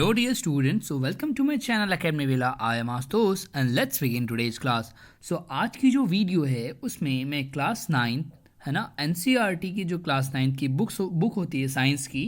Hello dear students, so welcome to my channel Academy Villa. I am Astos and let's begin today's class. So आज की जो video है उसमें मैं class 9 है ना NCERT की जो क्लास 9 की बुक होती है साइंस की,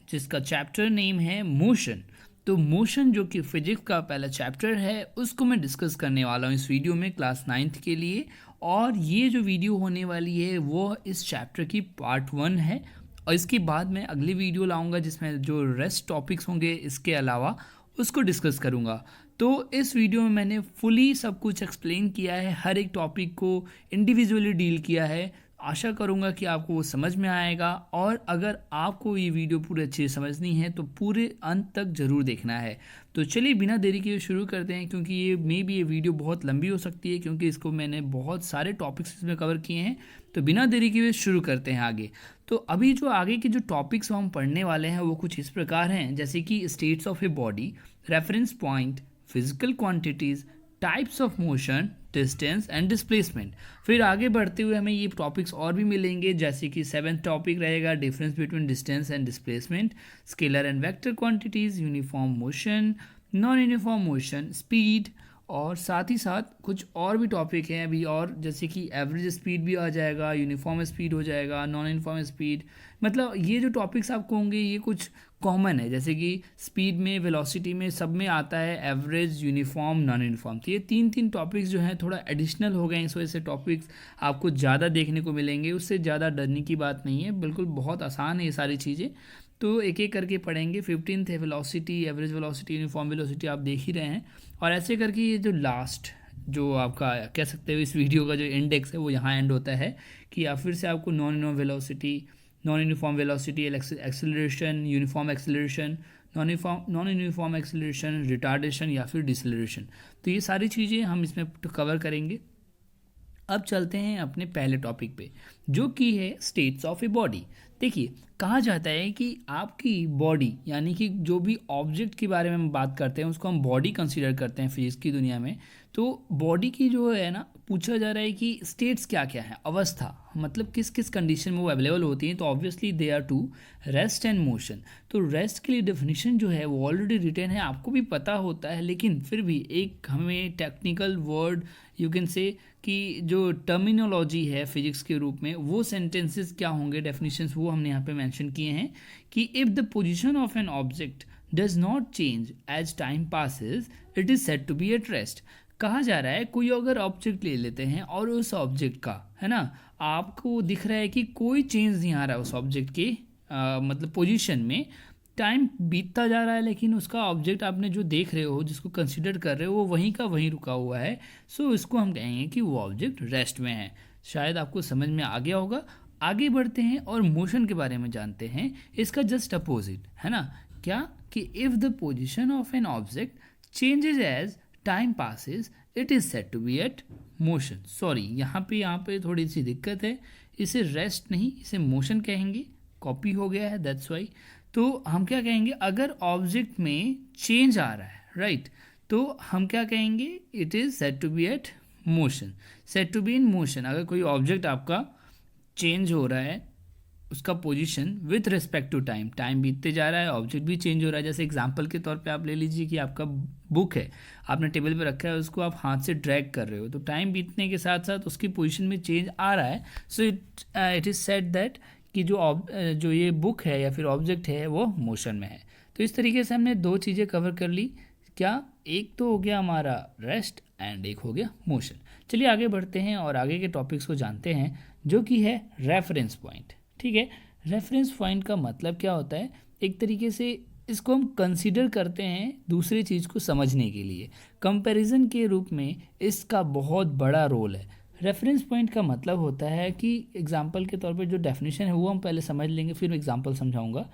जिसका चैप्टर नेम है मोशन। तो मोशन जो कि फिजिक्स का पहला चैप्टर है उसको मैं डिस्कस करने वाला हूँ इस वीडियो में क्लास 9th के लिए। और ये जो वीडियो होने वाली है वो इस चैप्टर की पार्ट 1 है और इसके बाद मैं अगली वीडियो लाऊंगा जिसमें जो रेस्ट टॉपिक्स होंगे इसके अलावा उसको डिस्कस करूंगा। तो इस वीडियो में मैंने फुली सब कुछ एक्सप्लेन किया है, हर एक टॉपिक को इंडिविजुअली डील किया है। आशा करूंगा कि आपको वो समझ में आएगा और अगर आपको ये वीडियो पूरी अच्छे से समझनी है तो पूरे अंत तक ज़रूर देखना है। तो चलिए बिना देरी के शुरू करते हैं, क्योंकि ये वीडियो बहुत लंबी हो सकती है क्योंकि इसको मैंने बहुत सारे टॉपिक्स इसमें कवर किए हैं। तो बिना देरी के शुरू करते हैं आगे। तो अभी जो आगे के जो टॉपिक्स हम पढ़ने वाले हैं वो कुछ इस प्रकार हैं, जैसे कि states of a body, reference point, physical quantities, types of motion, distance and displacement. फिर आगे बढ़ते हुए हमें ये टॉपिक्स और भी मिलेंगे, जैसे कि 7th टॉपिक रहेगा difference between distance and displacement, scalar and vector quantities, uniform motion, non uniform motion, speed, और साथ ही साथ कुछ और भी टॉपिक हैं अभी, और जैसे कि एवरेज स्पीड भी आ जाएगा, यूनिफॉर्म स्पीड हो जाएगा, नॉन यूनिफॉर्म स्पीड। मतलब ये जो टॉपिक्स आपको होंगे ये कुछ कॉमन है, जैसे कि स्पीड में, वेलोसिटी में, सब में आता है एवरेज, यूनिफॉर्म, नॉन यूनिफॉर्म। तो ये तीन टॉपिक्स जो हैं थोड़ा एडिशनल हो गए, इस वजह से टॉपिक्स आपको ज़्यादा देखने को मिलेंगे। उससे ज़्यादा डरने की बात नहीं है, बिल्कुल बहुत आसान है ये सारी चीज़ें। तो एक एक करके पढ़ेंगे। 15th है velocity, average velocity, uniform velocity, आप देख ही रहे हैं। और ऐसे करके ये जो लास्ट जो आपका कह सकते हो इस वीडियो का जो इंडेक्स है वो यहाँ एंड होता है कि या फिर से आपको non uniform velocity, acceleration, uniform acceleration, non uniform acceleration, retardation या फिर डिसलेरेशन। तो ये सारी चीज़ें हम इसमें कवर करेंगे। अब चलते हैं अपने पहले टॉपिक पे, जो कि है स्टेट्स ऑफ ए बॉडी। देखिए, कहा जाता है कि आपकी बॉडी, यानी कि जो भी ऑब्जेक्ट के बारे में हम बात करते हैं उसको हम बॉडी कंसीडर करते हैं फिजिक्स की दुनिया में। तो बॉडी की जो है ना, पूछा जा रहा है कि स्टेट्स क्या क्या है, अवस्था, मतलब किस किस कंडीशन में वो अवेलेबल होती हैं। तो obviously they are to rest and motion. तो रेस्ट के लिए डेफिनेशन जो है वो ऑलरेडी रिटन है, आपको भी पता होता है, लेकिन फिर भी एक हमें technical word you can say कि जो टर्मिनोलॉजी है फिजिक्स के रूप में, वो सेंटेंसेस क्या होंगे, डेफिनेशंस, वो हमने यहाँ पे मेंशन किए हैं कि if the position of an object does not change as time passes it is said to be at rest. कहा जा रहा है कोई अगर ऑब्जेक्ट ले लेते हैं और उस ऑब्जेक्ट का है ना, आपको दिख रहा है कि कोई चेंज नहीं आ रहा है उस ऑब्जेक्ट के मतलब पोजीशन में, टाइम बीतता जा रहा है, लेकिन उसका ऑब्जेक्ट आपने जो देख रहे हो, जिसको कंसिडर कर रहे हो, वो वहीं का वहीं रुका हुआ है। सो इसको हम कहेंगे कि वो ऑब्जेक्ट रेस्ट में है। शायद आपको समझ में आ गया होगा। आगे बढ़ते हैं और मोशन के बारे में जानते हैं। इसका जस्ट अपोजिट है ना, क्या कि if the position of an object changes as time passes it is said to be at motion. Sorry, यहाँ पे थोड़ी सी दिक्कत है, इसे रेस्ट नहीं, इसे मोशन कहेंगे, कॉपी हो गया है, दैट्स वाई। तो हम क्या कहेंगे, अगर ऑब्जेक्ट में चेंज आ रहा है, राइट, तो हम क्या कहेंगे, it is said to be at motion, said to be in motion. अगर कोई ऑब्जेक्ट आपका चेंज हो रहा है, उसका position with respect to time, time बीतते जा रहा है, ऑब्जेक्ट भी चेंज हो रहा है। जैसे एग्जांपल के तौर पे आप ले लीजिए कि आपका बुक है, आपने टेबल पे रखा है, उसको आप हाथ से ड्रैग कर रहे हो, तो टाइम बीतने के साथ साथ उसकी पोजीशन में चेंज आ रहा है। सो इट इज़ सेड दैट कि जो ये बुक है या फिर ऑब्जेक्ट है वो मोशन में है। तो इस तरीके से हमने दो चीज़ें कवर कर ली। क्या, एक तो हो गया हमारा रेस्ट एंड एक हो गया मोशन। चलिए आगे बढ़ते हैं और आगे के टॉपिक्स को जानते हैं, जो कि है रेफरेंस पॉइंट। ठीक है, रेफरेंस पॉइंट का मतलब क्या होता है, एक तरीके से इसको हम कंसीडर करते हैं दूसरी चीज़ को समझने के लिए, कंपैरिजन के रूप में इसका बहुत बड़ा रोल है। रेफरेंस पॉइंट का मतलब होता है कि एग्जांपल के तौर पे जो डेफिनेशन है वो हम पहले समझ लेंगे, फिर एग्जांपल समझाऊंगा।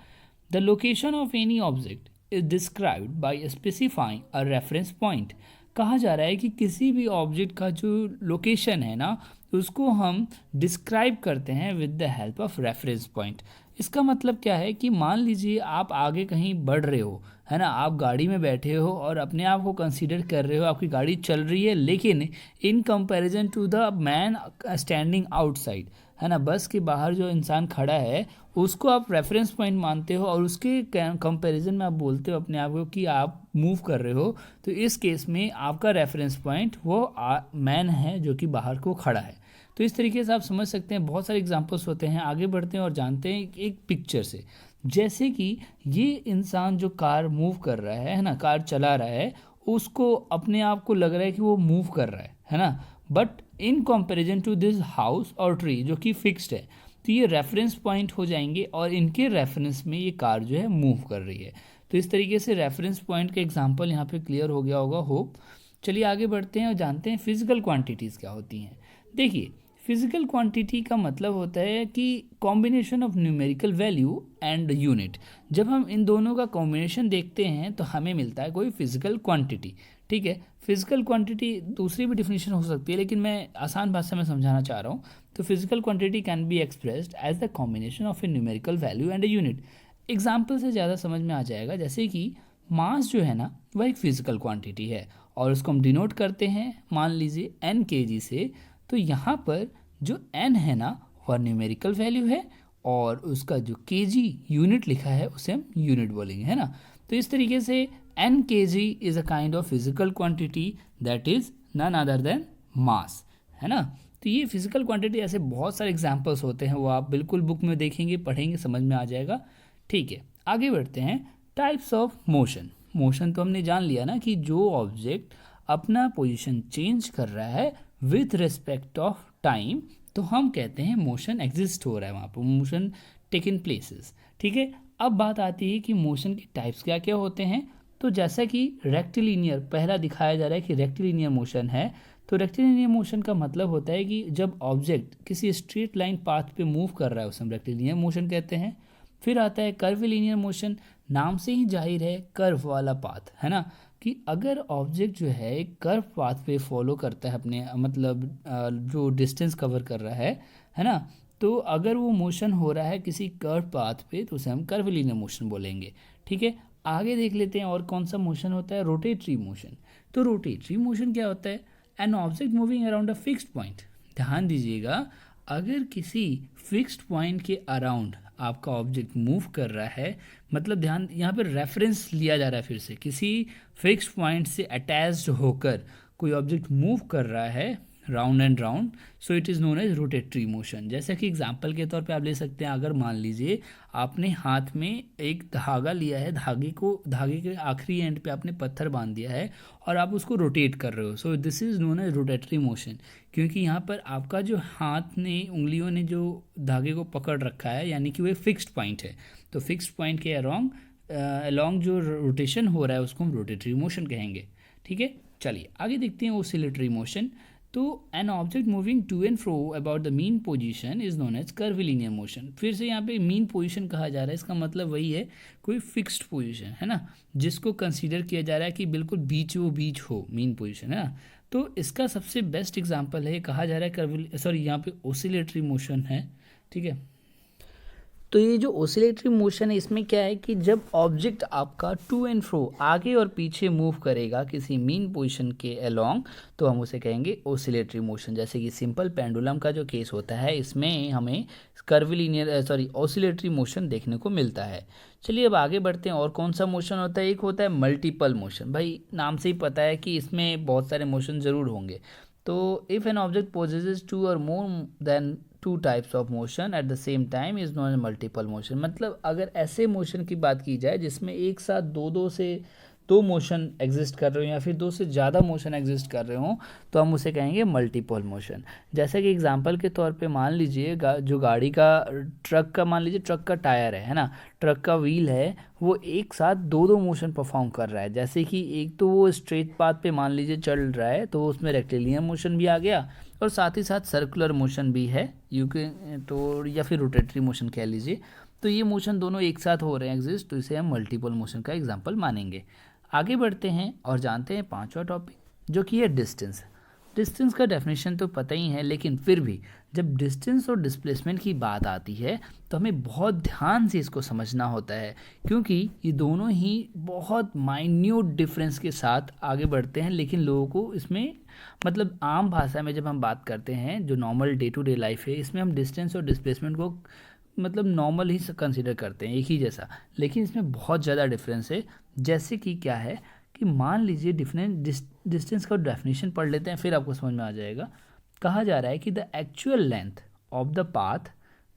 The location of any object is described bye specifying a reference point. कहा जा रहा है कि किसी भी ऑब्जेक्ट का जो लोकेशन है ना, उसको हम डिस्क्राइब करते हैं with the help of reference point. इसका मतलब क्या है कि मान लीजिए आप आगे कहीं बढ़ रहे हो, है ना, आप गाड़ी में बैठे हो और अपने आप को कंसीडर कर रहे हो, आपकी गाड़ी चल रही है, लेकिन in comparison to the man standing outside, है ना, बस के बाहर जो इंसान खड़ा है उसको आप रेफरेंस पॉइंट मानते हो और उसके कंपैरिजन में आप बोलते हो अपने आप को कि आप मूव कर रहे हो, तो इस केस में आपका रेफरेंस पॉइंट वो मैन है जो कि बाहर को खड़ा है। तो इस तरीके से आप समझ सकते हैं, बहुत सारे एग्जांपल्स होते हैं। आगे बढ़ते हैं और जानते हैं एक पिक्चर से, जैसे कि ये इंसान जो कार मूव कर रहा है ना, कार चला रहा है, उसको अपने आप को लग रहा है कि वो मूव कर रहा है ना, but in comparison to this house और ट्री जो कि फिक्स्ड है, तो ये रेफरेंस पॉइंट हो जाएंगे और इनके रेफरेंस में ये कार जो है मूव कर रही है। तो इस तरीके से रेफरेंस पॉइंट का एग्जांपल यहाँ पे क्लियर हो गया होगा, होप। चलिए आगे बढ़ते हैं और जानते हैं फिजिकल क्वांटिटीज़ क्या होती हैं। देखिए, फिजिकल क्वांटिटी का मतलब होता है कि combination of numerical value and unit. जब हम इन दोनों का कॉम्बिनेशन देखते हैं तो हमें मिलता है कोई फिजिकल क्वांटिटी। ठीक है, फिजिकल क्वांटिटी दूसरी भी डिफिनेशन हो सकती है, लेकिन मैं आसान भाषा में समझाना चाह रहा हूँ। तो physical quantity can be expressed as the combination of a numerical value and a unit. Example से ज़्यादा समझ में आ जाएगा, जैसे कि मास जो है ना वह एक फिजिकल क्वांटिटी है और उसको हम डिनोट करते हैं मान लीजिए n kg से। तो यहाँ पर जो n है ना वह न्यूमेरिकल वैल्यू है और उसका जो kg यूनिट लिखा है उसे हम यूनिट बोलेंगे, है ना। तो इस तरीके से n kg is a kind of physical quantity that is none other than mass, है ना। तो ये फिजिकल क्वांटिटी ऐसे बहुत सारे एग्जांपल्स होते हैं, वो आप बिल्कुल बुक में देखेंगे, पढ़ेंगे, समझ में आ जाएगा। ठीक है, आगे बढ़ते हैं। Types of motion. मोशन तो हमने जान लिया ना कि जो ऑब्जेक्ट अपना पोजीशन चेंज कर रहा है विथ रिस्पेक्ट ऑफ टाइम, तो हम कहते हैं मोशन एग्जिस्ट हो रहा है, वहाँ पर मोशन टेकन प्लेसेस। ठीक है, अब बात आती है कि मोशन के टाइप्स क्या क्या होते हैं। तो जैसा कि रेक्टिलिनियर पहला दिखाया जा रहा है कि रेक्टिलिनियर मोशन है, तो रेक्टिलिनियर मोशन का मतलब होता है कि जब ऑब्जेक्ट किसी स्ट्रेट लाइन पाथ पे मूव कर रहा है उसे हम रेक्टिलिनियर मोशन कहते हैं। फिर आता है कर्विलिनियर मोशन, नाम से ही जाहिर है कर्व वाला पाथ, है ना, कि अगर ऑब्जेक्ट जो है एक कर्व पाथ पे फॉलो करता है अपने मतलब जो डिस्टेंस कवर कर रहा है ना, तो अगर वो मोशन हो रहा है किसी कर्व पाथ पे तो उसे हम कर्विलिनियर मोशन बोलेंगे। ठीक है, आगे देख लेते हैं और कौन सा मोशन होता है, रोटेटरी मोशन। तो रोटेटरी मोशन क्या होता है, N object moving around a fixed point. ध्यान दीजिएगा, अगर किसी फिक्स्ड पॉइंट के अराउंड आपका ऑब्जेक्ट मूव कर रहा है, मतलब ध्यान यहाँ पर रेफरेंस लिया जा रहा है, फिर से किसी फिक्स्ड पॉइंट से अटैच्ड होकर कोई ऑब्जेक्ट मूव कर रहा है round and round, so it is known as rotatory motion. जैसा कि एग्जांपल के तौर पे आप ले सकते हैं, अगर मान लीजिए आपने हाथ में एक धागा लिया है, धागे के आखिरी एंड पे आपने पत्थर बांध दिया है और आप उसको रोटेट कर रहे हो, so this is known as rotatory motion. क्योंकि यहाँ पर आपका जो हाथ ने उंगलियों ने जो धागे को पकड़ रखा है, यानी कि वो एक फिक्स्ड पॉइंट है, तो फिक्स्ड पॉइंट के अलॉन्ग जो रोटेशन हो रहा है उसको हम रोटेटरी मोशन कहेंगे। ठीक है, चलिए आगे देखते हैं ओसिलेटरी मोशन। तो an object moving to and fro about the mean position is known as curvilinear motion. फिर से यहाँ पे मीन पोजीशन कहा जा रहा है, इसका मतलब वही है कोई फिक्स्ड पोजीशन, है ना, जिसको कंसीडर किया जा रहा है कि बिल्कुल बीच हो मीन पोजीशन, है ना। तो इसका सबसे बेस्ट एग्जांपल है, कहा जा रहा है यहाँ पे ओसिलेटरी मोशन है। ठीक है, तो ये जो ओसिलेटरी मोशन है इसमें क्या है कि जब ऑब्जेक्ट आपका टू एंड फ्रो आगे और पीछे मूव करेगा किसी मीन पोजीशन के अलोंग, तो हम उसे कहेंगे ओसिलेटरी मोशन। जैसे कि सिंपल पेंडुलम का जो केस होता है, इसमें हमें ओसिलेटरी मोशन देखने को मिलता है। चलिए अब आगे बढ़ते हैं और कौन सा मोशन होता है। एक होता है मल्टीपल मोशन। भाई नाम से ही पता है कि इसमें बहुत सारे मोशन ज़रूर होंगे। तो if an object possesses two और more than two types of motion at the same time is non multiple motion. मतलब अगर ऐसे मोशन की बात की जाए जिसमें एक साथ दो मोशन एग्जिस्ट कर रहे हो या फिर दो से ज़्यादा मोशन एग्जिस्ट कर रहे हो, तो हम उसे कहेंगे मल्टीपल मोशन। जैसे कि एग्जांपल के तौर पे मान लीजिए जो गाड़ी का ट्रक का टायर है ना, ट्रक का व्हील है, वो एक साथ दो मोशन परफॉर्म कर रहा है। जैसे कि एक तो वो स्ट्रेट पाथ पे मान लीजिए चल रहा है, तो उसमें रेक्टिलिनियर मोशन भी आ गया और साथ ही साथ सर्कुलर मोशन भी है, या फिर रोटेटरी मोशन कह लीजिए। तो ये मोशन दोनों एक साथ हो रहे हैं एग्जिस्ट, तो इसे हम मल्टीपल मोशन का एग्जांपल मानेंगे। आगे बढ़ते हैं और जानते हैं पांचवा टॉपिक, जो कि है डिस्टेंस। डिस्टेंस का डेफिनेशन तो पता ही है, लेकिन फिर भी जब डिस्टेंस और डिस्प्लेसमेंट की बात आती है तो हमें बहुत ध्यान से इसको समझना होता है, क्योंकि ये दोनों ही बहुत माइन्यूट डिफरेंस के साथ आगे बढ़ते हैं, लेकिन लोगों को इसमें मतलब आम भाषा में जब हम बात करते हैं, जो normal day to day life है, इसमें हम डिस्टेंस और डिस्प्लेसमेंट को मतलब नॉर्मल ही कंसिडर करते हैं, एक ही जैसा, लेकिन इसमें बहुत ज़्यादा डिफरेंस है। जैसे कि क्या है कि मान लीजिए डिस्टेंस का डेफिनेशन पढ़ लेते हैं, फिर आपको समझ में आ जाएगा। कहा जा रहा है कि the actual length of the path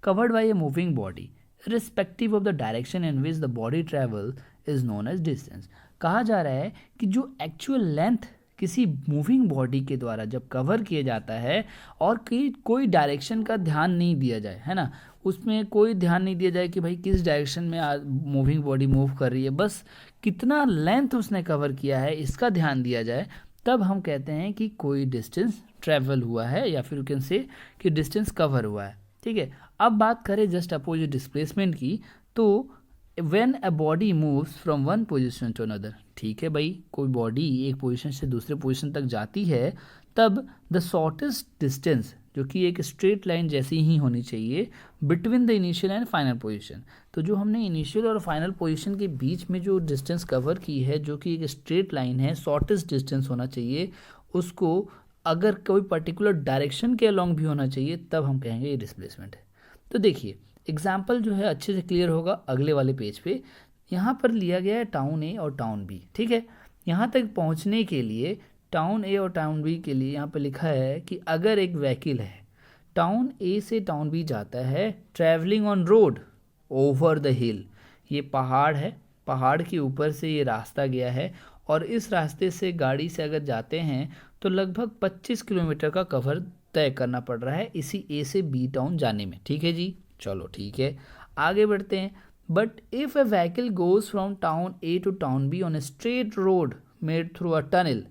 covered by a moving body respective of the direction in which the body travel is known as distance. कहा जा रहा है कि जो एक्चुअल लेंथ किसी मूविंग बॉडी के द्वारा जब कवर किया जाता है और कोई डायरेक्शन का ध्यान नहीं दिया जाए, है ना, उसमें कोई ध्यान नहीं दिया जाए कि भाई किस डायरेक्शन में मूविंग बॉडी मूव कर रही है, बस कितना लेंथ उसने कवर किया है इसका ध्यान दिया जाए, तब हम कहते हैं कि कोई डिस्टेंस ट्रेवल हुआ है, या फिर यू कैन से कि डिस्टेंस कवर हुआ है। ठीक है, अब बात करें जस्ट अपोजिट डिस्प्लेसमेंट की, तो when a body moves from one position to another, ठीक है भाई, कोई बॉडी एक पोजीशन से दूसरे पोजीशन तक जाती है, तब द शॉर्टेस्ट डिस्टेंस, जो कि एक स्ट्रेट लाइन जैसी ही होनी चाहिए, between the initial and final position. तो जो हमने इनिशियल और फाइनल पोजीशन के बीच में जो डिस्टेंस कवर की है, जो कि एक स्ट्रेट लाइन है, शॉर्टेस्ट डिस्टेंस होना चाहिए, उसको अगर कोई पर्टिकुलर डायरेक्शन के अलॉन्ग भी होना चाहिए, तब हम कहेंगे ये डिस्प्लेसमेंट है। तो देखिए एग्जाम्पल जो है अच्छे से क्लियर होगा अगले वाले पेज पे। यहाँ पर लिया गया है टाउन ए और टाउन बी, ठीक है। यहाँ तक पहुँचने के लिए टाउन ए और टाउन बी के लिए यहाँ पर लिखा है कि अगर एक व्हीकल है टाउन ए से टाउन बी जाता है travelling on road over the हिल, ये पहाड़ है, पहाड़ के ऊपर से ये रास्ता गया है, और इस रास्ते से गाड़ी से अगर जाते हैं तो लगभग 25 किलोमीटर का कवर तय करना पड़ रहा है इसी ए से बी टाउन जाने में। ठीक है जी, चलो ठीक है, आगे बढ़ते हैं। But if a vehicle goes from town A to town B on a straight road made through a tunnel,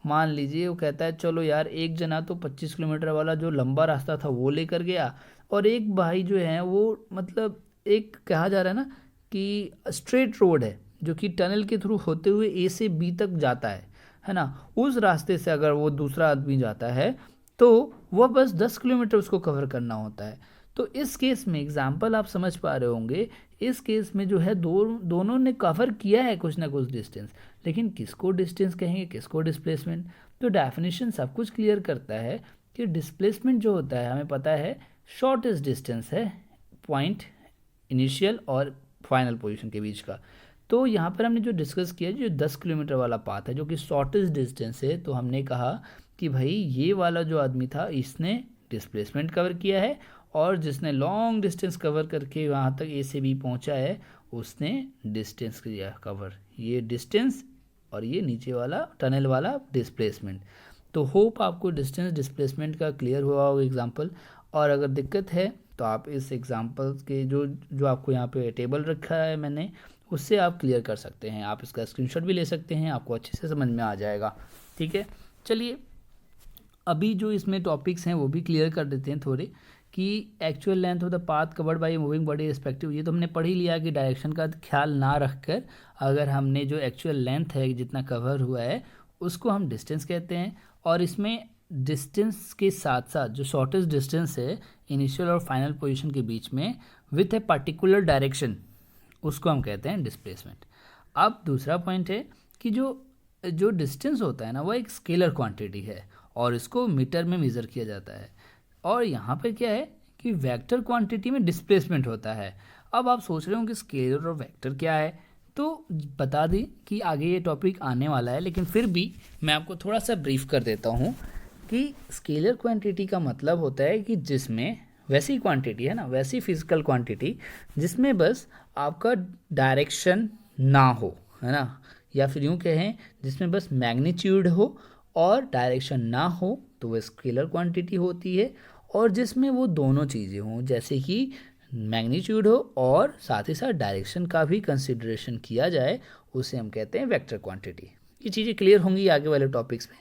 मान लीजिए वो कहता है चलो यार एक जना तो 25 किलोमीटर वाला जो लंबा रास्ता था वो लेकर गया, और एक भाई जो है वो मतलब एक कहा जा रहा है ना कि स्ट्रेट रोड है जो कि टनल के थ्रू होते हुए ए से बी तक जाता है ना, उस रास्ते से अगर वो दूसरा आदमी जाता है तो वह बस 10 किलोमीटर उसको कवर करना होता है। तो इस केस में एग्जाम्पल आप समझ पा रहे होंगे, इस केस में जो है दोनों ने कवर किया है कुछ ना कुछ डिस्टेंस, लेकिन किसको डिस्टेंस कहेंगे किसको डिस्प्लेसमेंट। तो डेफिनेशन सब कुछ क्लियर करता है कि डिस्प्लेसमेंट जो होता है हमें पता है शॉर्टेस्ट डिस्टेंस है पॉइंट इनिशियल और फाइनल पोजीशन के बीच का। तो यहाँ पर हमने जो डिस्कस किया जो 10 किलोमीटर वाला पाथ है जो कि शॉर्टेस्ट डिस्टेंस है, तो हमने कहा कि भाई ये वाला जो आदमी था इसने डिस्प्लेसमेंट कवर किया है, और जिसने लॉन्ग डिस्टेंस कवर करके वहाँ तक ए से बी पहुँचा है उसने डिस्टेंस किया कवर, ये डिस्टेंस और ये नीचे वाला टनल वाला डिस्प्लेसमेंट। तो होप आपको डिस्टेंस डिस्प्लेसमेंट का क्लियर हुआ होगा एग्जाम्पल, और अगर दिक्कत है तो आप इस एग्जाम्पल के जो आपको यहाँ पे टेबल रखा है मैंने उससे आप क्लियर कर सकते हैं, आप इसका स्क्रीनशॉट भी ले सकते हैं, आपको अच्छे से समझ में आ जाएगा। ठीक है, चलिए अभी जो इसमें टॉपिक्स हैं वो भी क्लियर कर देते हैं थोड़े, कि actual length of the path covered by moving body respective, ये तो हमने पढ़ ही लिया कि डायरेक्शन का ख्याल ना रखकर अगर हमने जो एक्चुअल लेंथ है जितना कवर हुआ है उसको हम डिस्टेंस कहते हैं, और इसमें डिस्टेंस के साथ साथ जो शॉर्टेस्ट डिस्टेंस है इनिशियल और फाइनल पोजीशन के बीच में विथ ए पर्टिकुलर डायरेक्शन उसको हम कहते हैं डिस्प्लेसमेंट। अब दूसरा पॉइंट है कि जो डिस्टेंस होता है ना वो एक स्केलर क्वांटिटी है और इसको मीटर में मेज़र किया जाता है, और यहाँ पर क्या है कि वेक्टर क्वांटिटी में डिस्प्लेसमेंट होता है। अब आप सोच रहे हो कि स्केलर और वेक्टर क्या है, तो बता दें कि आगे ये टॉपिक आने वाला है, लेकिन फिर भी मैं आपको थोड़ा सा ब्रीफ कर देता हूँ कि स्केलर क्वांटिटी का मतलब होता है कि जिसमें वैसी क्वांटिटी है ना, वैसी फिजिकल क्वांटिटी जिसमें बस आपका डायरेक्शन ना हो, है ना, या फिर यूँ कहें जिसमें बस मैग्नीट्यूड हो और डायरेक्शन ना हो तो वह स्केलर क्वांटिटी होती है, और जिसमें वो दोनों चीज़ें हों जैसे कि मैग्नीट्यूड हो और साथ ही साथ डायरेक्शन का भी कंसिडरेशन किया जाए उसे हम कहते हैं वेक्टर क्वांटिटी। ये चीज़ें क्लियर होंगी आगे वाले टॉपिक्स में।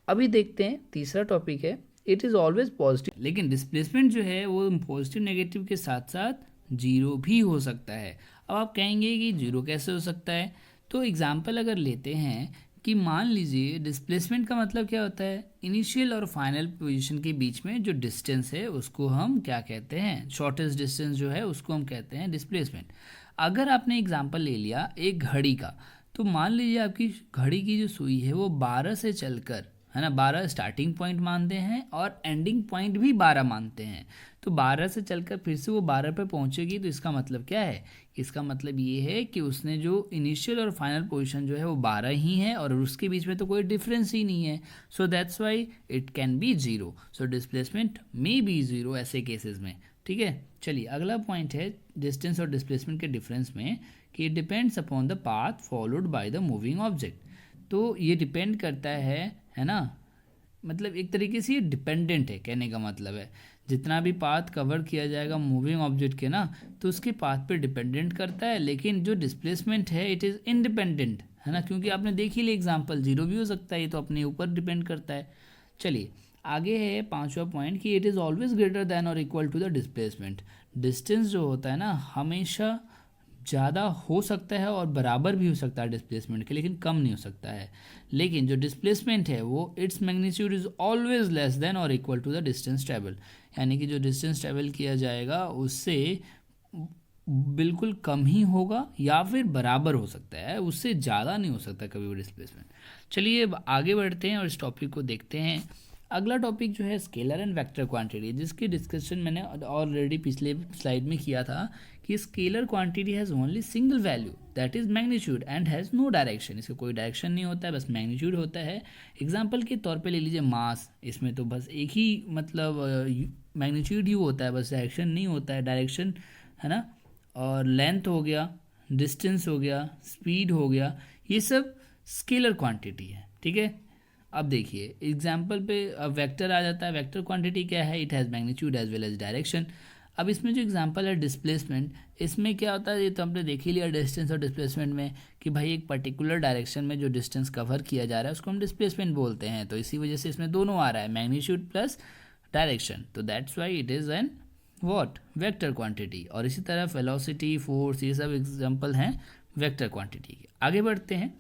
अभी देखते हैं तीसरा टॉपिक है इट इज़ ऑलवेज पॉजिटिव, लेकिन डिस्प्लेसमेंट जो है वो पॉजिटिव नेगेटिव के साथ साथ जीरो भी हो सकता है। अब आप कहेंगे कि जीरो कैसे हो सकता है, तो एग्जाम्पल अगर लेते हैं कि मान लीजिए डिस्प्लेसमेंट का मतलब क्या होता है, इनिशियल और फाइनल पोजीशन के बीच में जो डिस्टेंस है उसको हम क्या कहते हैं, शॉर्टेस्ट डिस्टेंस जो है उसको हम कहते हैं डिस्प्लेसमेंट। अगर आपने एग्जांपल ले लिया एक घड़ी का, तो मान लीजिए आपकी घड़ी की जो सुई है वो 12 से चलकर, है ना, 12 स्टार्टिंग पॉइंट मानते हैं और एंडिंग पॉइंट भी 12 मानते हैं, तो 12 से चलकर फिर से वो 12 पे पहुंचेगी, तो इसका मतलब क्या है, इसका मतलब ये है कि उसने जो इनिशियल और फाइनल पोजीशन जो है वो 12 ही है और उसके बीच में तो कोई डिफरेंस ही नहीं है, so that's why it can be zero, so displacement may be zero ऐसे केसेस में। ठीक है, चलिए अगला पॉइंट है डिस्टेंस और डिस्प्लेसमेंट के डिफरेंस में कि it depends upon the path followed by the moving object. तो ये डिपेंड करता है ना, मतलब एक तरीके से ये डिपेंडेंट है, कहने का मतलब है जितना भी पाथ कवर किया जाएगा मूविंग ऑब्जेक्ट के ना, तो उसके पाथ पे डिपेंडेंट करता है, लेकिन जो डिस्प्लेसमेंट है इट इज़ इंडिपेंडेंट, है ना, क्योंकि आपने देख ही लिया एग्जाम्पल, जीरो भी हो सकता है, ये तो अपने ऊपर डिपेंड करता है। चलिए आगे है 5वां पॉइंट कि it is always greater than और equal to the displacement. Distance जो होता है ना हमेशा ज़्यादा हो सकता है और बराबर भी हो सकता है डिस्प्लेसमेंट के, लेकिन कम नहीं हो सकता है। लेकिन जो डिस्प्लेसमेंट है वो its magnitude is always less than और equal to the distance travel, यानी कि जो डिस्टेंस ट्रेवल किया जाएगा उससे बिल्कुल कम ही होगा या फिर बराबर हो सकता है, उससे ज़्यादा नहीं हो सकता कभी भी डिस्प्लेसमेंट। चलिए अब आगे बढ़ते हैं और इस टॉपिक को देखते हैं। अगला टॉपिक जो है स्केलर एंड वेक्टर क्वांटिटी, जिसकी डिस्कशन मैंने ऑलरेडी पिछले स्लाइड में किया था कि scalar quantity has only single value that is magnitude and has no direction, इसका कोई डायरेक्शन नहीं होता है, बस मैग्नीट्यूड होता है। एग्जांपल के तौर पे ले लीजिए मास, इसमें तो बस एक ही मतलब मैग्नीट्यूड ही होता है, बस डायरेक्शन नहीं होता है, डायरेक्शन, है ना, और लेंथ हो गया, डिस्टेंस हो गया, स्पीड हो गया, ये सब स्केलर क्वांटिटी है। ठीक है, अब देखिए एग्जाम्पल पे वेक्टर आ जाता है, वेक्टर क्वांटिटी क्या है, it has magnitude as well as direction. अब इसमें जो एग्जांपल है डिस्प्लेसमेंट, इसमें क्या होता है, ये तो हमने देख ही लिया डिस्टेंस और डिस्प्लेसमेंट में कि भाई एक पर्टिकुलर डायरेक्शन में जो डिस्टेंस कवर किया जा रहा है उसको हम डिस्प्लेसमेंट बोलते हैं, तो इसी वजह से इसमें दोनों आ रहा है, मैग्नीट्यूड प्लस डायरेक्शन, तो that's why it is an what, vector quantity. और इसी तरह वेलोसिटी, फोर्स, ये सब एग्जाम्पल हैं वेक्टर क्वांटिटी के। आगे बढ़ते हैं,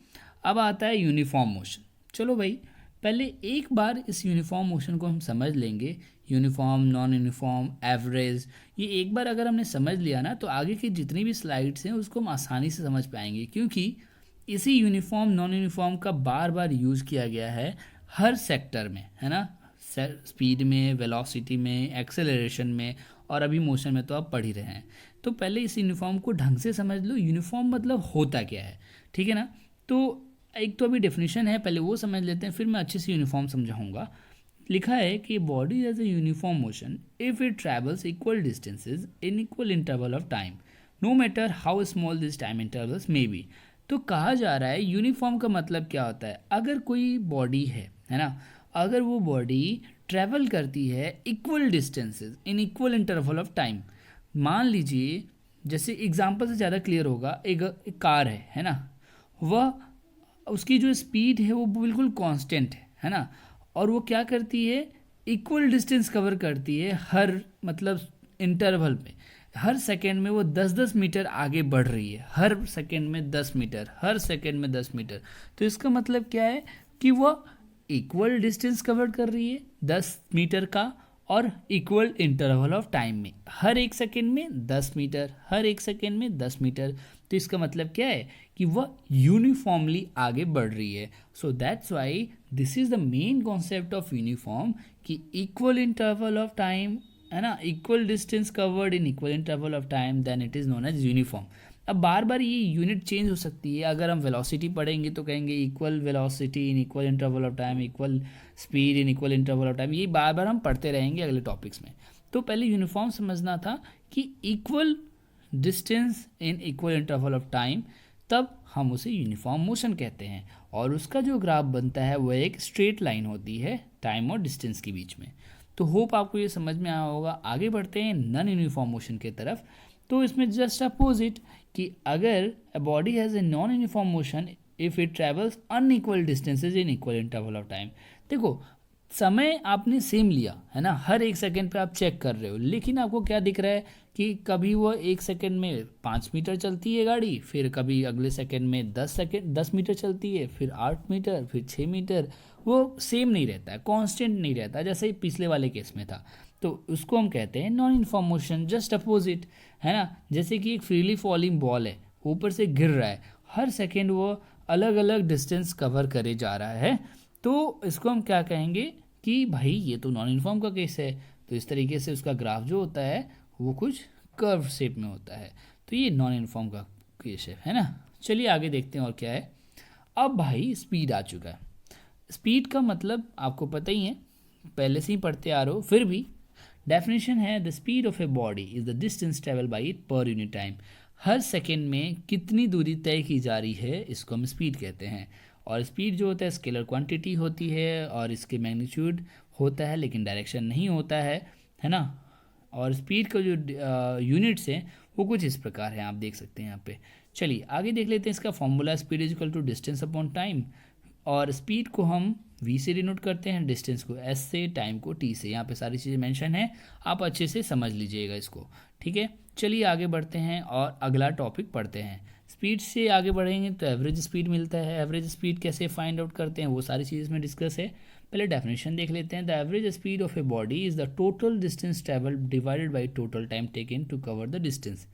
अब आता है यूनिफॉर्म मोशन। चलो भाई पहले एक बार इस यूनिफॉर्म मोशन को हम समझ लेंगे, यूनिफॉर्म, नॉन यूनिफॉर्म, एवरेज, ये एक बार अगर हमने समझ लिया ना तो आगे की जितनी भी स्लाइड्स हैं उसको हम आसानी से समझ पाएंगे, क्योंकि इसी यूनिफॉर्म नॉन यूनिफॉर्म का बार बार यूज़ किया गया है हर सेक्टर में, है ना, स्पीड में, वेलोसिटी में, एक्सेलरेशन में, और अभी मोशन में तो आप पढ़ ही रहे हैं। तो पहले इस यूनिफॉर्म को ढंग से समझ लो, यूनिफॉर्म मतलब होता क्या है, ठीक है ना। तो एक तो अभी डेफिनेशन है, पहले वो समझ लेते हैं, फिर मैं अच्छे से यूनिफॉर्म समझाऊंगा। लिखा है कि body has a uniform motion if it travels equal distances in equal interval of time, no matter how small this time intervals may be. तो कहा जा रहा है यूनिफॉर्म का मतलब क्या होता है, अगर कोई बॉडी है ना, अगर वो बॉडी ट्रैवल करती है equal distances in equal interval of time, मान लीजिए जैसे एग्जाम्पल से ज़्यादा क्लियर होगा, एक कार है ना, वह उसकी जो स्पीड है वो बिल्कुल कांस्टेंट है ना, और वो क्या करती है, इक्वल डिस्टेंस कवर करती है हर मतलब इंटरवल पे, हर सेकेंड में वो 10-10 मीटर आगे बढ़ रही है, हर सेकेंड में 10 मीटर, हर सेकेंड में 10 मीटर। तो इसका मतलब क्या है कि वह इक्वल डिस्टेंस कवर कर रही है 10 मीटर का, और इक्वल इंटरवल ऑफ टाइम में, हर एक सेकेंड में 10 मीटर, हर एक सेकेंड में 10 मीटर। तो इसका मतलब क्या है कि वह यूनिफॉर्मली आगे बढ़ रही है। So that's why this is the main concept of uniform, कि इक्वल इंटरवल ऑफ टाइम, है ना, equal distance covered in equal interval of time, then it is known as uniform. अब बार बार ये यूनिट चेंज हो सकती है, अगर हम वेलोसिटी पढ़ेंगे तो कहेंगे equal velocity in equal interval of time, equal speed in equal interval of time, ये बार बार हम पढ़ते रहेंगे अगले टॉपिक्स में। तो पहले यूनिफॉर्म समझना था कि equal distance in equal interval of time, तब हम उसे यूनिफॉर्म मोशन कहते हैं, और उसका जो ग्राफ बनता है वह एक स्ट्रेट लाइन होती है टाइम और डिस्टेंस के बीच में। तो होप आपको ये समझ में आया होगा। आगे बढ़ते हैं नॉन यूनिफॉर्म मोशन की तरफ। तो इसमें जस्ट अपोजिट कि अगर a body has a non uniform motion if it travels unequal distances in equal interval of time. देखो समय आपने सेम लिया है ना, हर 1 सेकंड पे आप चेक कर रहे हो, लेकिन आपको क्या दिख रहा है कि कभी वो 1 सेकंड में 5 मीटर चलती है गाड़ी, फिर कभी अगले सेकंड में 10 मीटर चलती है, फिर 8 मीटर, फिर 6 मीटर। वो सेम नहीं रहता है, कांस्टेंट नहीं रहता, जैसे ही पिछले वाले केस में था। तो उसको हम कहते हैं non uniform motion, just opposite, है ना। जैसे कि एक फ्रीली फॉलिंग बॉल है, ऊपर से गिर रहा है, हर सेकेंड वो अलग अलग डिस्टेंस कवर करे जा रहा है, तो इसको हम क्या कहेंगे कि भाई ये तो नॉन यूनिफॉर्म का केस है। तो इस तरीके से उसका ग्राफ जो होता है वो कुछ कर्व शेप में होता है, तो ये नॉन यूनिफॉर्म का केस है ना। चलिए आगे देखते हैं और क्या है। अब भाई स्पीड आ चुका है। स्पीड का मतलब आपको पता ही है, पहले से ही पढ़ते आ रहे हो, फिर भी डेफिनेशन है the speed of a body is the distance travel by it per unit time. Her second में कितनी दूरी तय की जा रही है, इसको हम स्पीड कहते हैं। और स्पीड जो होता है स्केलर क्वांटिटी होती है, और इसके मैग्नीट्यूड होता है लेकिन डायरेक्शन नहीं होता है ना। और स्पीड का जो यूनिट्स हैं वो कुछ इस प्रकार है, आप देख सकते हैं यहाँ पे। चलिए आगे देख लेते हैं इसका formula. Speed is equal to distance upon time, और स्पीड को हम v से डिनोट करते हैं, डिस्टेंस को s से, टाइम को t से। यहाँ पे सारी चीज़ें मेंशन है, आप अच्छे से समझ लीजिएगा इसको, ठीक है। चलिए आगे बढ़ते हैं और अगला टॉपिक पढ़ते हैं। स्पीड से आगे बढ़ेंगे तो एवरेज स्पीड मिलता है। एवरेज स्पीड कैसे फाइंड आउट करते हैं वो सारी चीज़ इसमें डिस्कस है। पहले डेफिनेशन देख लेते हैं। The average speed of a body is the total distance travel divided by total time taken to cover the distance.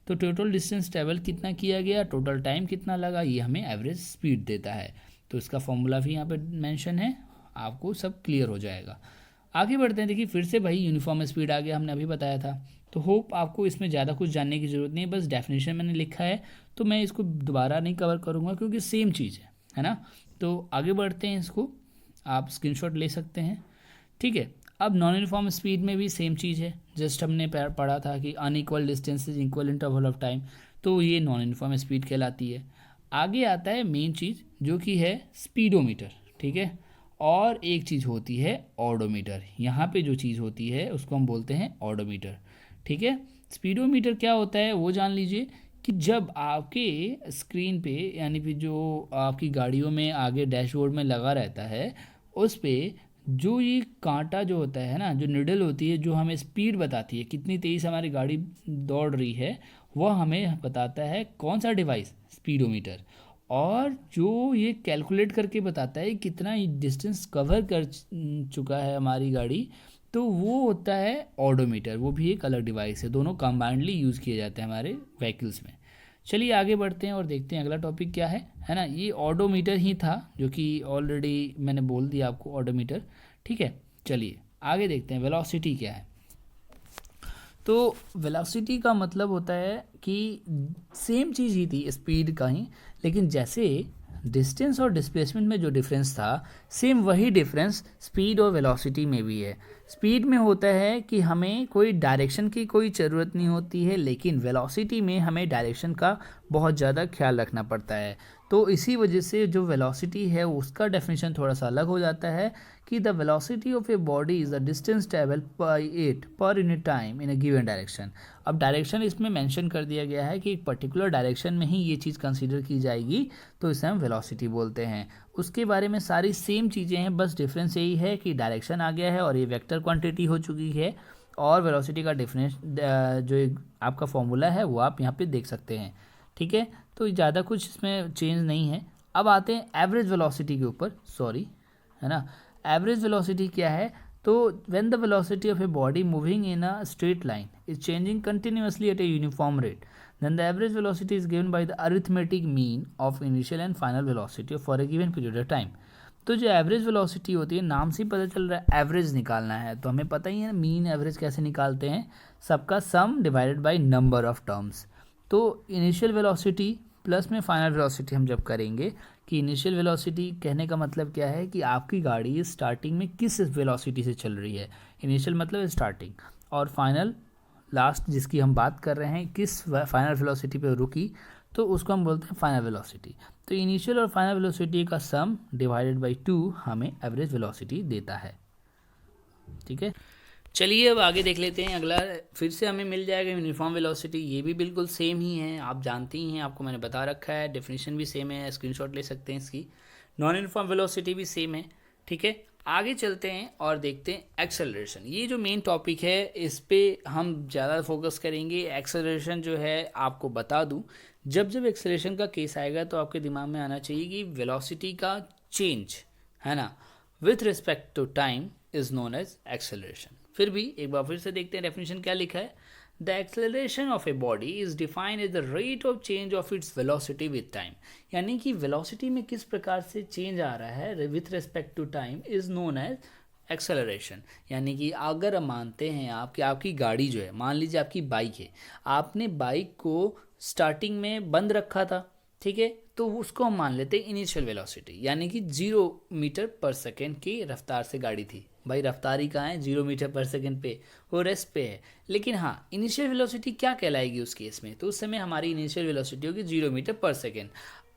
तो टोटल डिस्टेंस ट्रेवल कितना किया गया, टोटल टाइम कितना लगा, ये हमें एवरेज स्पीड देता है। तो इसका फॉर्मूला भी यहाँ पे मेंशन है, आपको सब क्लियर हो जाएगा। आगे बढ़ते हैं। देखिए फिर से भाई यूनिफॉर्म स्पीड आ गया, हमने अभी बताया था। तो होप आपको इसमें ज़्यादा कुछ जानने की ज़रूरत नहीं है, बस डेफिनेशन मैंने लिखा है तो मैं इसको दोबारा नहीं कवर करूँगा क्योंकि सेम चीज़ है ना। तो आगे बढ़ते हैं, इसको आप स्क्रीनशॉट ले सकते हैं, ठीक है। अब नॉन यूनिफॉर्म स्पीड में भी सेम चीज़ है, जस्ट हमने पढ़ा था कि unequal distances equal interval of time, तो ये नॉन यूनिफॉर्म स्पीड कहलाती है। आगे आता है मेन चीज़ जो कि है स्पीडोमीटर, ठीक है। और एक चीज़ होती है ऑडोमीटर। यहाँ पे जो चीज़ होती है उसको हम बोलते हैं ऑडोमीटर, ठीक है। स्पीडोमीटर क्या होता है वो जान लीजिए कि जब आपके स्क्रीन पे, यानी कि जो आपकी गाड़ियों में आगे डैशबोर्ड में लगा रहता है, उस पे जो ये कांटा जो होता है ना, जो निडल होती है, जो हमें स्पीड बताती है कितनी तेज़ी से हमारी गाड़ी दौड़ रही है, वह हमें बताता है कौन सा डिवाइस, स्पीडोमीटर। और जो ये कैलकुलेट करके बताता है कितना डिस्टेंस कवर कर चुका है हमारी गाड़ी, तो वो होता है ऑडोमीटर। वो भी एक अलग डिवाइस है, दोनों कंबाइंडली यूज़ किए जाते हैं हमारे व्हीकल्स में। चलिए आगे बढ़ते हैं और देखते हैं अगला टॉपिक क्या है ना। ये ऑडोमीटर ही था जो कि ऑलरेडी मैंने बोल दिया आपको, ऑडोमीटर, ठीक है। चलिए आगे देखते हैं वेलोसिटी क्या है। तो वेलोसिटी का मतलब होता है कि सेम चीज़ ही थी स्पीड का ही, लेकिन जैसे डिस्टेंस और डिस्प्लेसमेंट में जो डिफरेंस था, सेम वही डिफरेंस स्पीड और वेलोसिटी में भी है। स्पीड में होता है कि हमें कोई डायरेक्शन की कोई ज़रूरत नहीं होती है, लेकिन वेलोसिटी में हमें डायरेक्शन का बहुत ज़्यादा ख्याल रखना पड़ता है। तो इसी वजह से जो वेलोसिटी है उसका डेफिनेशन थोड़ा सा अलग हो जाता है कि the velocity of a body is the distance travel by it per unit time in a given direction. अब डायरेक्शन इसमें मेंशन कर दिया गया है कि एक पर्टिकुलर डायरेक्शन में ही ये चीज़ कंसीडर की जाएगी, तो इसे हम वेलोसिटी बोलते हैं। उसके बारे में सारी सेम चीज़ें हैं, बस डिफरेंस यही है कि डायरेक्शन आ गया है और ये वेक्टर क्वांटिटी हो चुकी है, और वेलोसिटी का डिफरेंस जो आपका फॉर्मूला है वो आप यहाँ पे देख सकते हैं, ठीक है। तो ज़्यादा कुछ इसमें चेंज नहीं है। अब आते हैं एवरेज वेलोसिटी के ऊपर, सॉरी, है ना। एवरेज वेलोसिटी क्या है, तो when the velocity of a body moving in a straight line is changing continuously at a uniform rate, then the average velocity is given by the arithmetic mean of initial and final velocity for a given period of time। तो जो average velocity होती है, नाम से ही पता चल रहा है एवरेज निकालना है, तो हमें पता ही है मीन एवरेज कैसे निकालते हैं, सबका सम divided by number of terms. तो इनिशियल वेलोसिटी प्लस में फाइनल वेलोसिटी हम जब करेंगे, कि इनिशियल वेलोसिटी कहने का मतलब क्या है कि आपकी गाड़ी स्टार्टिंग में किस वेलोसिटी से चल रही है, इनिशियल मतलब स्टार्टिंग, और फाइनल लास्ट जिसकी हम बात कर रहे हैं किस फाइनल वेलोसिटी पे रुकी, तो उसको हम बोलते हैं फाइनल वेलोसिटी। तो इनिशियल और फाइनल वेलोसिटी का सम डिवाइडेड बाय 2 हमें एवरेज वेलोसिटी देता है, ठीक है। चलिए अब आगे देख लेते हैं अगला। फिर से हमें मिल जाएगा यूनिफॉर्म वेलोसिटी, ये भी बिल्कुल सेम ही है, आप जानते ही हैं, आपको मैंने बता रखा है, डेफिनेशन भी सेम है, स्क्रीनशॉट ले सकते हैं इसकी। नॉन यूनिफॉर्म वेलोसिटी भी सेम है, ठीक है। आगे चलते हैं और देखते हैं एक्सेलरेशन। ये जो मेन टॉपिक है इस पे हम ज़्यादा फोकस करेंगे। एक्सेलरेशन जो है आपको बता दूं, जब जब एक्सेलरेशन का केस आएगा तो आपके दिमाग में आना चाहिए कि वेलोसिटी का चेंज है ना with respect to time is known as acceleration. फिर भी एक बार फिर से देखते हैं डेफिनेशन क्या लिखा है। The acceleration of a body is defined as the rate of change of its velocity with time. यानी कि वेलोसिटी में किस प्रकार से चेंज आ रहा है with respect to time is known as acceleration. यानी कि अगर हम मानते हैं कि आपकी गाड़ी जो है, मान लीजिए आपकी बाइक है, आपने बाइक को स्टार्टिंग में बंद रखा था, ठीक है, तो उसको हम मान लेते हैं इनिशियल वेलोसिटी, यानी कि 0 मीटर पर सेकेंड की रफ्तार से गाड़ी थी। भाई रफ्तार ही कहाँ है, 0 मीटर पर सेकेंड पे, वो रेस्ट पे है। लेकिन हाँ, इनिशियल वेलोसिटी क्या कहलाएगी उस केस में, तो उस समय हमारी इनिशियल वेलोसिटी होगी 0 मीटर पर सेकेंड।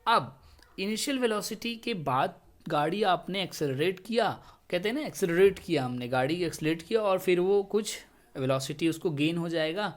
अब इनिशियल वेलोसिटी के बाद गाड़ी आपने एक्सेलरेट किया, कहते हैं ना एक्सेलरेट किया, हमने गाड़ी एक्सेलरेट किया और फिर वो कुछ वेलोसिटी उसको गेन हो जाएगा।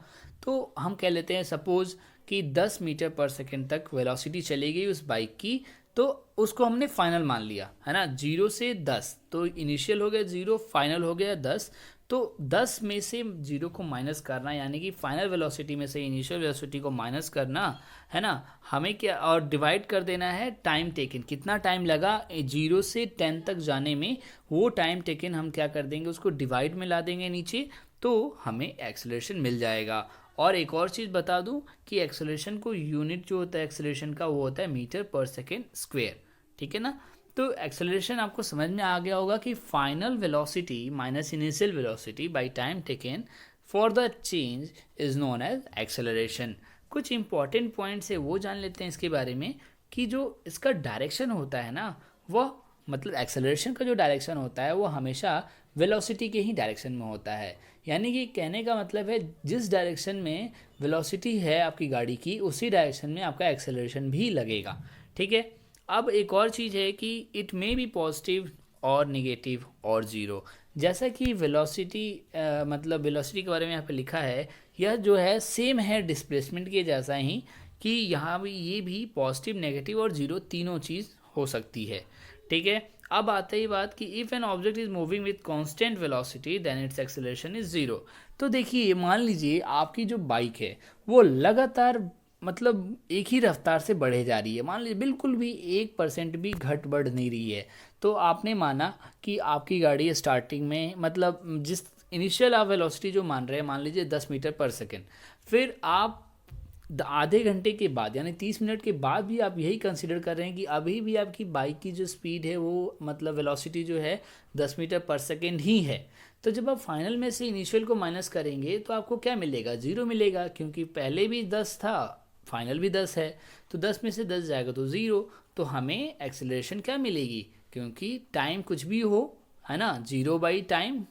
तो हम कह लेते हैं सपोज कि 10 मीटर पर सेकेंड तक वेलोसिटी चली गई उस बाइक की, तो उसको हमने फाइनल मान लिया है ना। 0 से 10, तो इनिशियल हो गया 0, फाइनल हो गया 10। तो 10 में से 0 को माइनस करना, यानी कि फाइनल वेलोसिटी में से इनिशियल वेलोसिटी को माइनस करना है ना, हमें क्या, और डिवाइड कर देना है टाइम टेकन, कितना टाइम लगा 0 से 10 तक जाने में, वो टाइम टेकन हम क्या कर देंगे, उसको डिवाइड में ला देंगे नीचे, तो हमें एक्सेलरेशन मिल जाएगा। और एक और चीज़ बता दूं कि एक्सेलरेशन को यूनिट जो होता है एक्सेलरेशन का, वो होता है मीटर पर सेकेंड स्क्वायर, ठीक है ना। तो एक्सेलरेशन आपको समझ में आ गया होगा कि final velocity minus initial velocity by time taken for the change is known as acceleration. कुछ इंपॉर्टेंट पॉइंट्स है वो जान लेते हैं इसके बारे में, कि जो इसका डायरेक्शन होता है ना, वह मतलब एक्सेलरेशन का जो डायरेक्शन होता है वो हमेशा वेलोसिटी के ही डायरेक्शन में होता है। यानी कि कहने का मतलब है जिस डायरेक्शन में वेलोसिटी है आपकी गाड़ी की, उसी डायरेक्शन में आपका एक्सेलरेशन भी लगेगा, ठीक है। अब एक और चीज़ है कि इट मे बी पॉजिटिव और निगेटिव और ज़ीरो। जैसा कि वेलोसिटी मतलब वेलोसिटी के बारे में यहाँ पे लिखा है, यह जो है सेम है डिस्प्लेसमेंट के जैसा ही, कि यहाँ भी ये भी पॉजिटिव, नेगेटिव और ज़ीरो तीनों चीज़ हो सकती है, ठीक है। अब आते ही बात कि if an object is moving with constant velocity then its acceleration is zero. तो देखिए मान लीजिए आपकी जो बाइक है वो लगातार मतलब एक ही रफ्तार से बढ़े जा रही है, मान लीजिए बिल्कुल भी 1% भी घट बढ़ नहीं रही है। तो आपने माना कि आपकी गाड़ी स्टार्टिंग में मतलब जिस इनिशियल आप वेलोसिटी जो मान रहे हैं, मान लीजिए 10 मीटर पर सेकेंड, फिर आप आधे घंटे के बाद यानी 30 मिनट के बाद भी आप यही कंसिडर कर रहे हैं कि अभी भी आपकी बाइक की जो स्पीड है वो मतलब वेलोसिटी जो है 10 मीटर पर सेकेंड ही है। तो जब आप फाइनल में से इनिशियल को माइनस करेंगे तो आपको क्या मिलेगा, 0 मिलेगा, क्योंकि पहले भी 10 था, फाइनल भी 10 है, तो 10 में से 10 जाएगा तो 0। तो हमें एक्सेलरेशन क्या मिलेगी, क्योंकि टाइम कुछ भी हो है ना, 0 बाई टाइम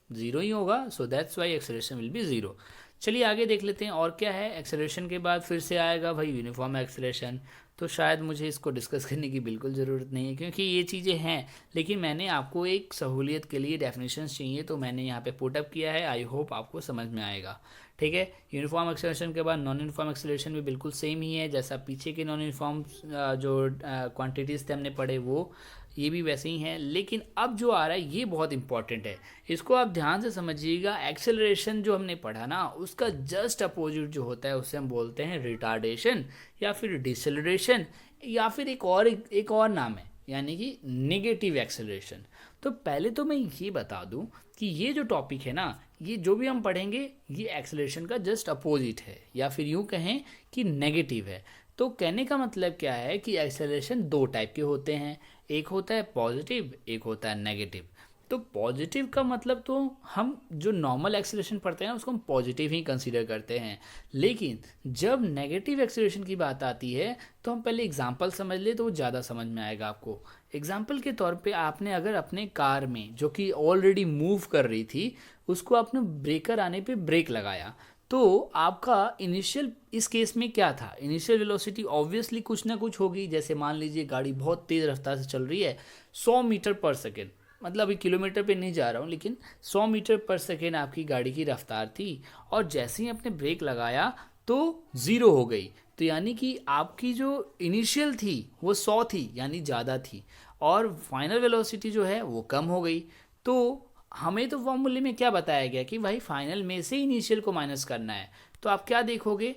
0 ही होगा, सो that's Y acceleration will be 0। चलिए आगे देख लेते हैं और क्या है। एक्सेलरेशन के बाद फिर से आएगा भाई यूनिफॉर्म एक्सेलरेशन, तो शायद मुझे इसको डिस्कस करने की बिल्कुल ज़रूरत नहीं है क्योंकि ये चीज़ें हैं, लेकिन मैंने आपको एक सहूलियत के लिए डेफिनेशंस चाहिए तो मैंने यहाँ पे पुटअप किया है। आई होप आपको समझ में आएगा, ठीक है। यूनिफॉर्म एक्सेलरेशन के बाद नॉन यूनिफॉर्म एक्सेलरेशन भी बिल्कुल सेम ही है, जैसा पीछे के नॉन यूनिफॉर्म जो क्वान्टिटीज़ थे हमने पढ़े वो ये भी वैसे ही हैं। लेकिन अब जो आ रहा है ये बहुत इंपॉर्टेंट है, इसको आप ध्यान से समझिएगा। एक्सेलरेशन जो हमने पढ़ा ना, उसका जस्ट अपोजिट जो होता है उसे हम बोलते हैं रिटार्डेशन या फिर डिसेलरेशन, या फिर एक और नाम है, यानी कि नेगेटिव एक्सेलरेशन। तो पहले तो मैं ये बता दूं कि ये जो टॉपिक है ना, ये जो भी हम पढ़ेंगे ये एक्सेलरेशन का जस्ट अपोजिट है, या फिर यूँ कहें कि नेगेटिव है। तो कहने का मतलब क्या है कि एक्सेलरेशन दो टाइप के होते हैं, एक होता है पॉजिटिव, एक होता है नेगेटिव। तो पॉजिटिव का मतलब तो हम जो नॉर्मल एक्सेलरेशन पढ़ते हैं उसको हम पॉजिटिव ही कंसीडर करते हैं, लेकिन जब नेगेटिव एक्सेलरेशन की बात आती है तो हम पहले एग्जांपल समझ ले तो वो ज़्यादा समझ में आएगा आपको। एग्जांपल के तौर पे आपने अगर अपने कार में जो कि ऑलरेडी मूव कर रही थी उसको आपने ब्रेकर आने पे ब्रेक लगाया, तो आपका इनिशियल इस केस में क्या था, इनिशियल वेलोसिटी ऑब्वियसली कुछ ना कुछ होगी। जैसे मान लीजिए गाड़ी बहुत तेज़ रफ्तार से चल रही है 100 मीटर पर सेकेंड, मतलब अभी किलोमीटर पे नहीं जा रहा हूँ, लेकिन 100 मीटर पर सेकेंड आपकी गाड़ी की रफ्तार थी, और जैसे ही आपने ब्रेक लगाया तो 0 हो गई। तो यानी कि आपकी जो इनिशियल थी वो 100 थी, यानी ज़्यादा थी, और फाइनल वेलोसिटी जो है वो कम हो गई। तो हमें तो फॉर्मूले में क्या बताया गया कि भाई फाइनल में से इनिशियल को माइनस करना है। तो आप क्या देखोगे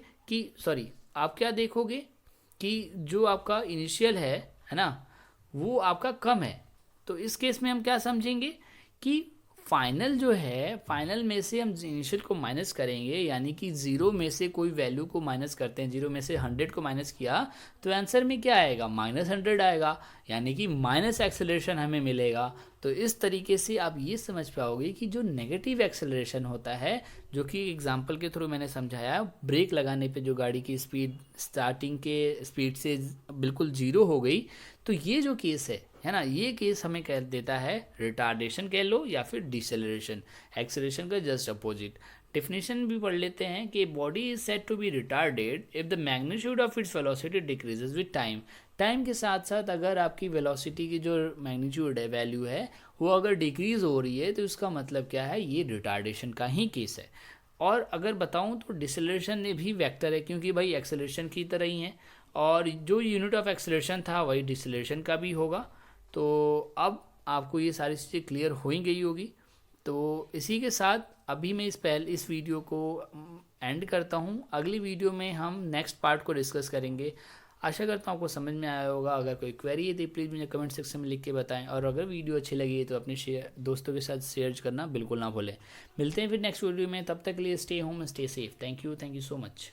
कि जो आपका इनिशियल है ना, वो आपका कम है। तो इस केस में हम क्या समझेंगे कि फाइनल जो है, फाइनल में से हम इनिशियल को माइनस करेंगे, यानी कि 0 में से कोई वैल्यू को माइनस करते हैं, 0 में से 100 को माइनस किया तो आंसर में क्या आएगा, -100 आएगा, यानी कि माइनस एक्सेलरेशन हमें मिलेगा। तो इस तरीके से आप ये समझ पाओगे कि जो नेगेटिव एक्सेलरेशन होता है, जो कि एग्जांपल के थ्रू मैंने समझाया, ब्रेक लगाने पे जो गाड़ी की स्पीड स्टार्टिंग के स्पीड से बिल्कुल 0 हो गई, तो ये जो केस है ना, ये केस हमें कह देता है रिटार्डेशन कह लो या फिर डिसेलरेशन, एक्सेलरेशन का जस्ट अपोजिट। डेफिनेशन भी पढ़ लेते हैं कि body is said to be retarded if the magnitude of its velocity decreases with time. Time के साथ साथ अगर आपकी वेलोसिटी की जो मैग्नीट्यूड है, वैल्यू है, वो अगर डिक्रीज हो रही है तो इसका मतलब क्या है, ये रिटार्डेशन का ही केस है। और अगर बताऊं तो डिसेलरेशन में भी वेक्टर है, क्योंकि भाई एक्सेलरेशन की तरह ही है, और जो यूनिट ऑफ एक्सेलरेशन था वही डिसेलरेशन का भी होगा। तो अब आपको ये सारी चीज़ें क्लियर हो ही गई होगी। तो इसी के साथ अभी मैं इस वीडियो को एंड करता हूँ। अगली वीडियो में हम नेक्स्ट पार्ट को डिस्कस करेंगे। आशा करता हूँ आपको समझ में आया होगा। अगर कोई क्वेरी है तो प्लीज़ मुझे कमेंट सेक्शन में लिख के बताएं, और अगर वीडियो अच्छी लगी है तो अपने दोस्तों के साथ शेयर करना बिल्कुल ना भूलें। मिलते हैं फिर नेक्स्ट वीडियो में, तब तक के लिए stay home, stay safe. Thank you so much.